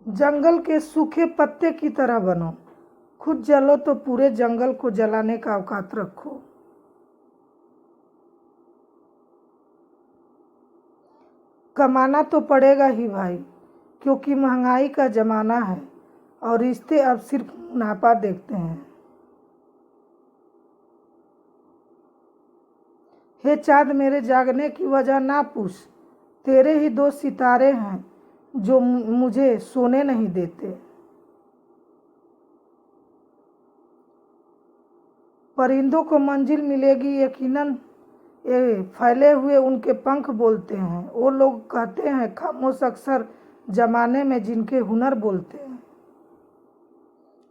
जंगल के सूखे पत्ते की तरह बनो। खुद जलो तो पूरे जंगल को जलाने का औकात रखो। कमाना तो पड़ेगा ही भाई, क्योंकि महंगाई का जमाना है और रिश्ते अब सिर्फ मुनाफा देखते हैं। हे चाँद, मेरे जागने की वजह ना पूछ। तेरे ही दो सितारे हैं जो मुझे सोने नहीं देते। परिंदों को मंजिल मिलेगी यकीनन, ये फैले हुए उनके पंख बोलते हैं। वो लोग कहते हैं खामोश अक्सर जमाने में जिनके हुनर बोलते हैं।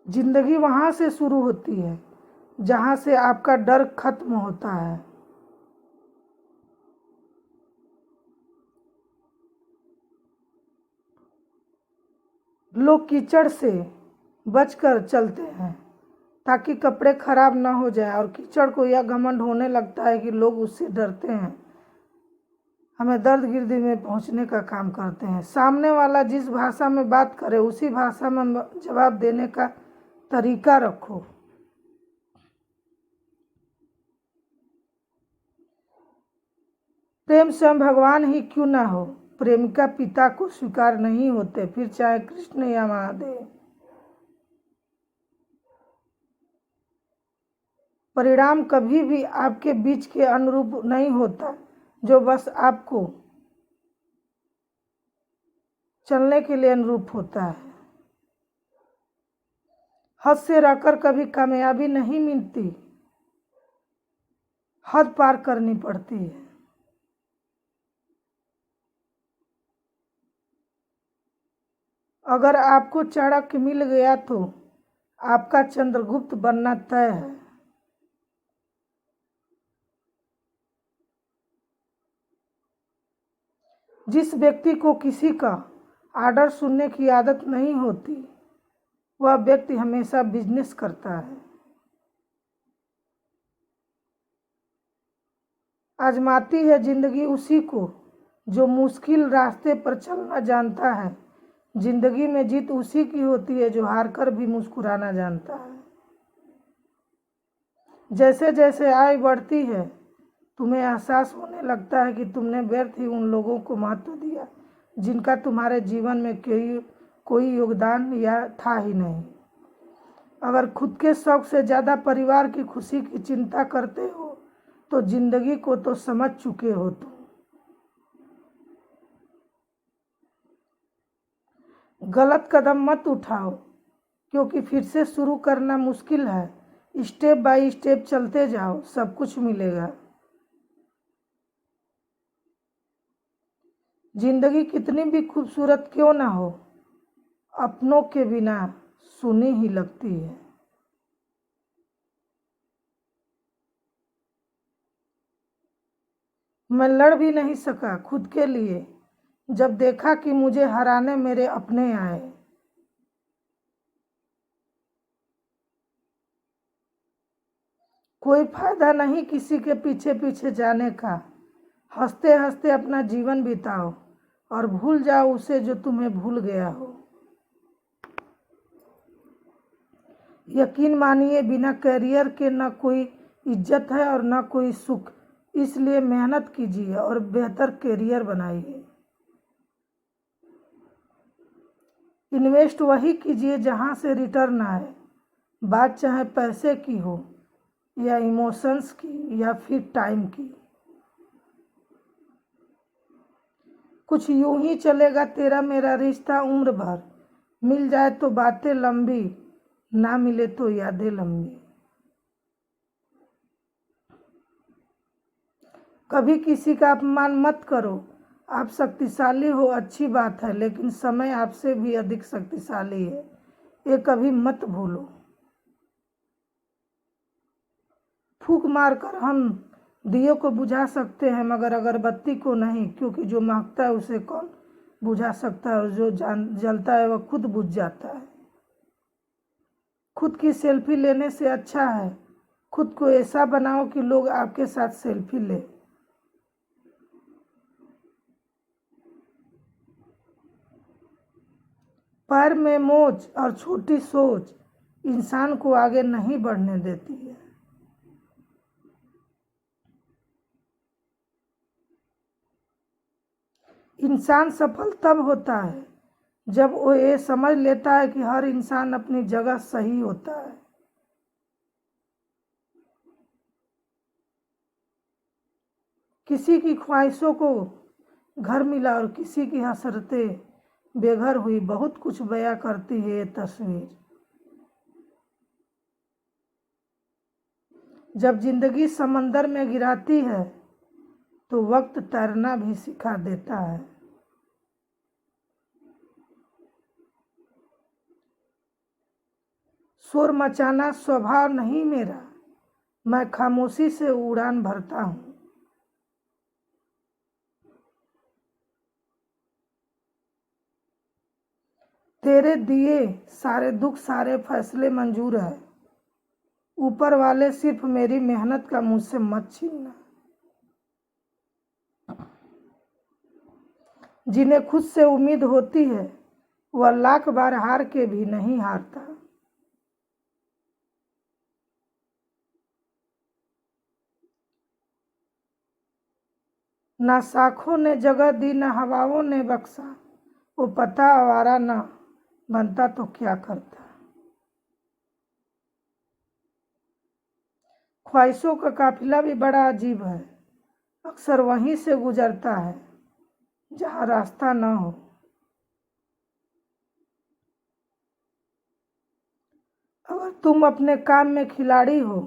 जिंदगी वहाँ से शुरू होती है जहाँ से आपका डर खत्म होता है। लोग कीचड़ से बचकर चलते हैं ताकि कपड़े खराब ना हो जाए, और कीचड़ को यह घमंड होने लगता है कि लोग उससे डरते हैं। हमें दर्द गिर्दी में पहुंचने का काम करते हैं। सामने वाला जिस भाषा में बात करे उसी भाषा में जवाब देने का तरीका रखो। प्रेम स्वयं भगवान ही क्यों ना हो, प्रेमिका पिता को स्वीकार नहीं होते, फिर चाहे कृष्ण या महादेव। परिणाम कभी भी आपके बीच के अनुरूप नहीं होता, जो बस आपको चलने के लिए अनुरूप होता है। हद से रहकर कभी कामयाबी नहीं मिलती, हद पार करनी पड़ती है। अगर आपको चाणक्य मिल गया तो आपका चंद्रगुप्त बनना तय है। जिस व्यक्ति को किसी का आर्डर सुनने की आदत नहीं होती, वह व्यक्ति हमेशा बिजनेस करता है। आजमाती है जिंदगी उसी को जो मुश्किल रास्ते पर चलना जानता है। जिंदगी में जीत उसी की होती है जो हारकर भी मुस्कुराना जानता है। जैसे जैसे आयु बढ़ती है, तुम्हें एहसास होने लगता है कि तुमने व्यर्थ ही उन लोगों को महत्व दिया जिनका तुम्हारे जीवन में कोई योगदान या था ही नहीं। अगर खुद के शौक से ज़्यादा परिवार की खुशी की चिंता करते हो तो जिंदगी को तो समझ चुके हो तुम। गलत कदम मत उठाओ, क्योंकि फिर से शुरू करना मुश्किल है। स्टेप बाय स्टेप चलते जाओ, सब कुछ मिलेगा। जिंदगी कितनी भी खूबसूरत क्यों ना हो, अपनों के बिना सुनी ही लगती है। मैं लड़ भी नहीं सका खुद के लिए जब देखा कि मुझे हराने मेरे अपने आए। कोई फायदा नहीं किसी के पीछे पीछे जाने का। हंसते हंसते अपना जीवन बिताओ और भूल जाओ उसे जो तुम्हें भूल गया हो। यकीन मानिए, बिना करियर के न कोई इज्जत है और न कोई सुख। इसलिए मेहनत कीजिए और बेहतर करियर बनाइए। इन्वेस्ट वही कीजिए जहां से रिटर्न आए, बात चाहे पैसे की हो या इमोशंस की या फिर टाइम की। कुछ यूं ही चलेगा तेरा मेरा रिश्ता उम्र भर। मिल जाए तो बातें लंबी, ना मिले तो यादें लंबी। कभी किसी का अपमान मत करो। आप शक्तिशाली हो अच्छी बात है, लेकिन समय आपसे भी अधिक शक्तिशाली है, ये कभी मत भूलो। फूंक मारकर हम दियों को बुझा सकते हैं मगर अगरबत्ती को नहीं, क्योंकि जो महकता है उसे कौन बुझा सकता है और जो जलता है वह खुद बुझ जाता है। खुद की सेल्फी लेने से अच्छा है खुद को ऐसा बनाओ कि लोग आपके साथ सेल्फी ले। पैर में मोच और छोटी सोच इंसान को आगे नहीं बढ़ने देती है। इंसान सफल तब होता है जब वो ये समझ लेता है कि हर इंसान अपनी जगह सही होता है। किसी की ख्वाहिशों को घर मिला और किसी की हसरतें बेघर हुई, बहुत कुछ बयां करती है ये तस्वीर। जब जिंदगी समंदर में गिराती है तो वक्त तैरना भी सिखा देता है। शोर मचाना स्वभाव नहीं मेरा, मैं खामोशी से उड़ान भरता हूँ। तेरे दिए सारे दुख सारे फैसले मंजूर है, ऊपर वाले सिर्फ मेरी मेहनत का मुझसे मत छीनना। जिन्हें खुद से उम्मीद होती है वह लाख बार हार के भी नहीं हारता। ना शाखों ने जगह दी ना हवाओं ने बख्शा, वो पता आवारा ना बनता तो क्या करता। ख्वाहिशों का काफिला भी बड़ा अजीब है, अक्सर वहीं से गुजरता है जहाँ रास्ता न हो। अगर तुम अपने काम में खिलाड़ी हो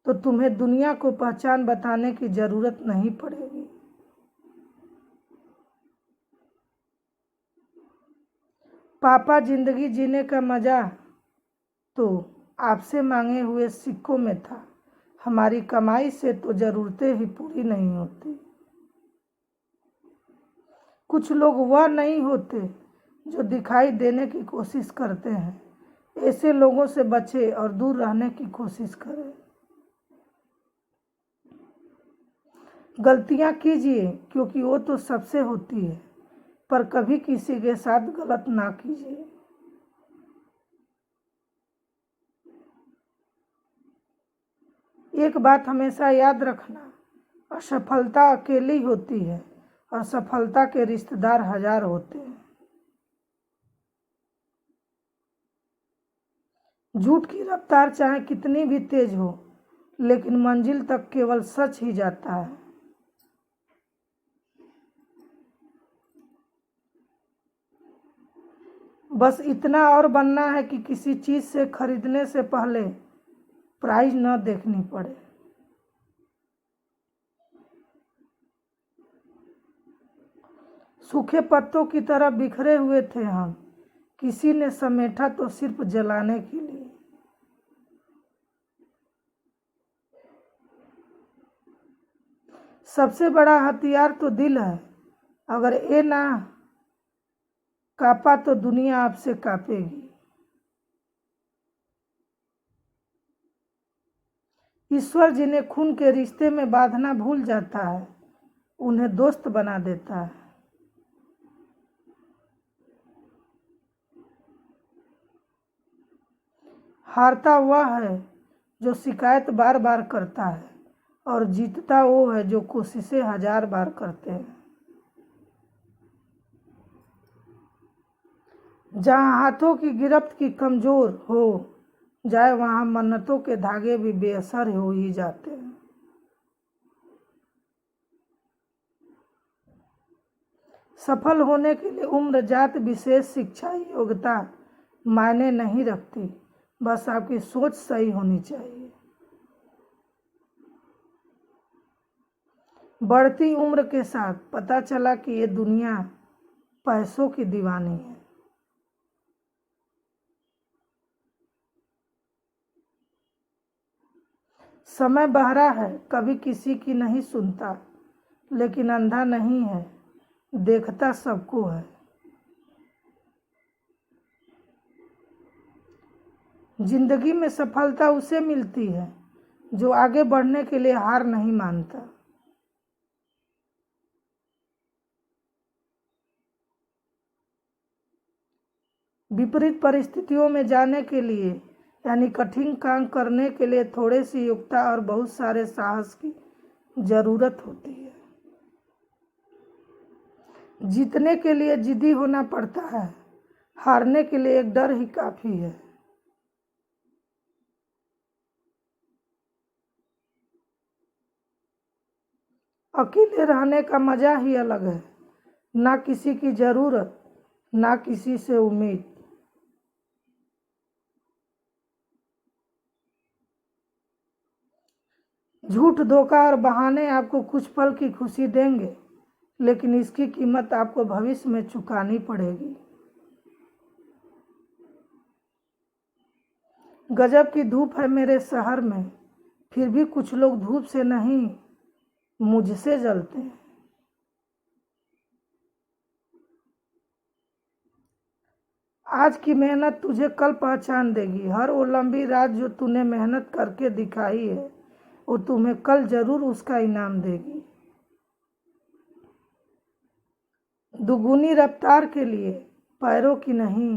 तो तुम्हें दुनिया को पहचान बताने की जरूरत नहीं पड़ेगी। पापा, जिंदगी जीने का मजा तो आपसे मांगे हुए सिक्कों में था, हमारी कमाई से तो जरूरतें ही पूरी नहीं होती। कुछ लोग वह नहीं होते जो दिखाई देने की कोशिश करते हैं, ऐसे लोगों से बचे और दूर रहने की कोशिश करें। गलतियां कीजिए क्योंकि वो तो सबसे होती है, पर कभी किसी के साथ गलत ना कीजिए। एक बात हमेशा याद रखना, असफलता अकेली होती है और सफलता के रिश्तेदार हजार होते हैं। झूठ की रफ्तार चाहे कितनी भी तेज हो, लेकिन मंजिल तक केवल सच ही जाता है। बस इतना और बनना है कि किसी चीज से खरीदने से पहले प्राइस न देखनी पड़े। सूखे पत्तों की तरह बिखरे हुए थे हम, किसी ने समेटा तो सिर्फ जलाने के लिए। सबसे बड़ा हथियार तो दिल है, अगर ये ना कापा तो दुनिया आपसे कापेगी। ईश्वर जिन्हें खून के रिश्ते में बांधना भूल जाता है, उन्हें दोस्त बना देता है। हारता वह है जो शिकायत बार बार करता है और जीतता वो है जो कोशिशें हजार बार करते हैं। जहाँ हाथों की गिरफ्त की कमजोर हो जाए, वहाँ मन्नतों के धागे भी बेअसर हो ही जाते हैं। सफल होने के लिए उम्र, जात, विशेष शिक्षा, योग्यता मायने नहीं रखती, बस आपकी सोच सही होनी चाहिए। बढ़ती उम्र के साथ पता चला कि ये दुनिया पैसों की दीवानी है। समय बहरा है, कभी किसी की नहीं सुनता, लेकिन अंधा नहीं है, देखता सबको है। जिंदगी में सफलता उसे मिलती है जो आगे बढ़ने के लिए हार नहीं मानता। विपरीत परिस्थितियों में जाने के लिए यानी कठिन काम करने के लिए थोड़ी सी योग्यता और बहुत सारे साहस की जरूरत होती है। जीतने के लिए जिद्दी होना पड़ता है, हारने के लिए एक डर ही काफी है। अकेले रहने का मजा ही अलग है, ना किसी की जरूरत, ना किसी से उम्मीद। झूठ, धोखा और बहाने आपको कुछ पल की खुशी देंगे, लेकिन इसकी कीमत आपको भविष्य में चुकानी पड़ेगी। गजब की धूप है मेरे शहर में, फिर भी कुछ लोग धूप से नहीं मुझसे जलते हैं। आज की मेहनत तुझे कल पहचान देगी। हर वो लंबी रात जो तूने मेहनत करके दिखाई है, वो तुम्हें कल जरूर उसका इनाम देगी। दुगुनी रफ्तार के लिए पैरों की नहीं,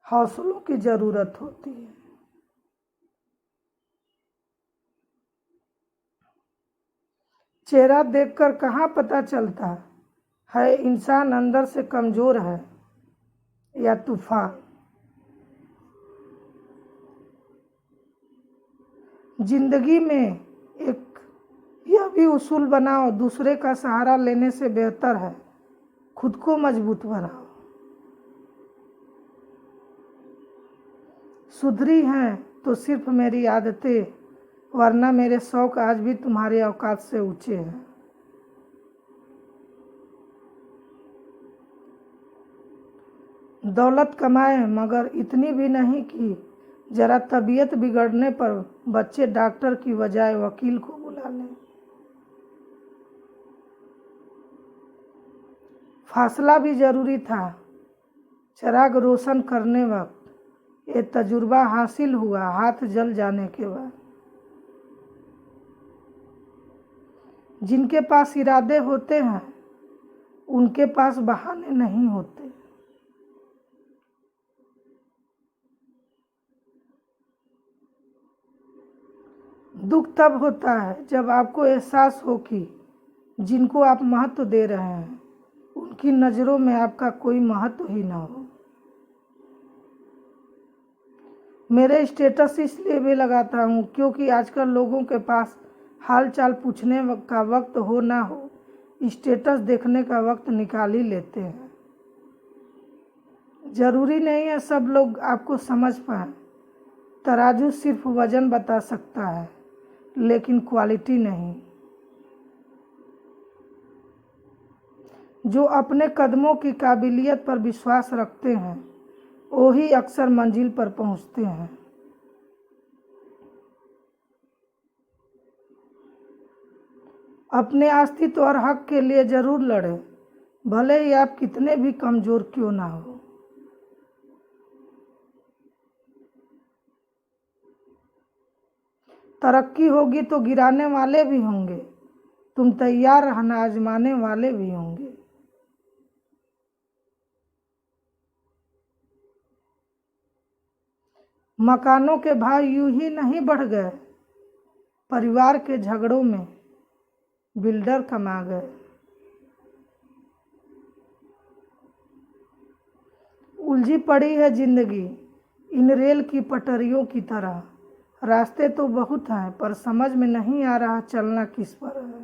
हौसलों की जरूरत होती है। चेहरा देखकर कहाँ पता चलता है इंसान अंदर से कमजोर है या तूफान। जिंदगी में एक यह भी उसूल बनाओ, दूसरे का सहारा लेने से बेहतर है खुद को मजबूत बनाओ। सुधरी हैं तो सिर्फ मेरी आदतें, वरना मेरे शौक आज भी तुम्हारे औकात से ऊंचे हैं। दौलत कमाए मगर इतनी भी नहीं कि जरा तबीयत बिगड़ने पर बच्चे डॉक्टर की बजाय वकील को बुला लें। फासला भी जरूरी था चिराग रोशन करने वक्त, ये तजुर्बा हासिल हुआ हाथ जल जाने के बाद। जिनके पास इरादे होते हैं उनके पास बहाने नहीं होते। दुख तब होता है जब आपको एहसास हो कि जिनको आप महत्व दे रहे हैं उनकी नज़रों में आपका कोई महत्व ही ना हो। मेरे स्टेटस इसलिए भी लगाता हूँ क्योंकि आजकल लोगों के पास हाल चाल पूछने का वक्त हो ना हो, स्टेटस देखने का वक्त निकाल ही लेते हैं। जरूरी नहीं है सब लोग आपको समझ पाए। तराजू सिर्फ वजन बता सकता है लेकिन क्वालिटी नहीं। जो अपने कदमों की काबिलियत पर विश्वास रखते हैं वही अक्सर मंजिल पर पहुंचते हैं। अपने अस्तित्व और हक के लिए जरूर लड़ें, भले ही आप कितने भी कमजोर क्यों ना हो। तरक्की होगी तो गिराने वाले भी होंगे, तुम तैयार रहना आजमाने वाले भी होंगे। मकानों के भाव यूं ही नहीं बढ़ गए, परिवार के झगड़ों में बिल्डर कमा गए। उलझी पड़ी है जिंदगी इन रेल की पटरियों की तरह। रास्ते तो बहुत हैं पर समझ में नहीं आ रहा चलना किस पर है।